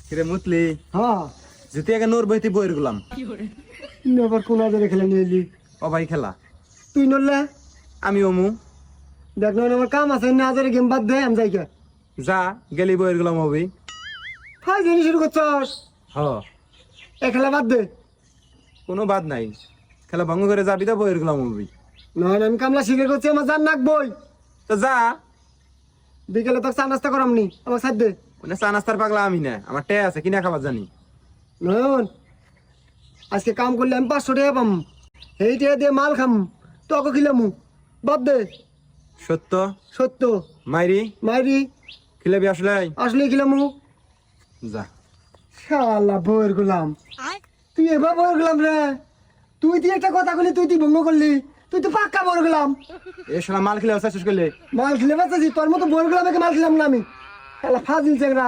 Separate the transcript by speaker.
Speaker 1: কিরে মুতলি
Speaker 2: হ্যাঁ
Speaker 1: যেতে আগে নোর বইতে বইয়ের গুলাম
Speaker 2: আবার কোন আজারে খেলা নিয়ে এলি
Speaker 1: ও ভাই খেলা
Speaker 2: তুই নড়লে
Speaker 1: আমি অমু
Speaker 2: দেখ না আমার কাম আছে না আজারে গেম বাদ দে আমি যাই কে
Speaker 1: যা গেলি বইয়ের গুলাম হবি
Speaker 2: ফাই জিনিস শুরু করছস
Speaker 1: হ
Speaker 2: এ খেলা বাদ দে
Speaker 1: কোনো বাদ নাই খেলা ভঙ্গ করে যাবি তো বইয়ের গুলাম হবি
Speaker 2: নয় আমি কামলা শিখে করছি আমার জান নাক বই
Speaker 1: তো যা
Speaker 2: বিকেলে তো চা নাস্তা করামনি আমার সাথ দে
Speaker 1: মানে চা নাস্তার পাগলা আমি না আমার টে আছে কিনা খাবার জানি
Speaker 2: নয়ন আজকে কাম করলে আমি 500 টাকা পাম এই টাকা দিয়ে মাল খাম তোকে খিলামু বাদ দে
Speaker 1: সত্য
Speaker 2: সত্য
Speaker 1: মাইরি
Speaker 2: মাইরি
Speaker 1: খিলাবি আসলে
Speaker 2: আসলে খিলামু
Speaker 1: যা
Speaker 2: শালা বইয়ের গোলাম তুই এবার বইয়ের গোলাম রে তুই একটা কথা বলি তুই ভঙ্গ করলি তুই তো পাক্কা বইয়ের গোলাম
Speaker 1: এ শালা মাল খিলা শেষ করলে
Speaker 2: মাল খেলে বাঁচাছি তোর মতো বইয়ের গোলামকে মাল খেলাম না আমি শালা ফাজিল চেংরা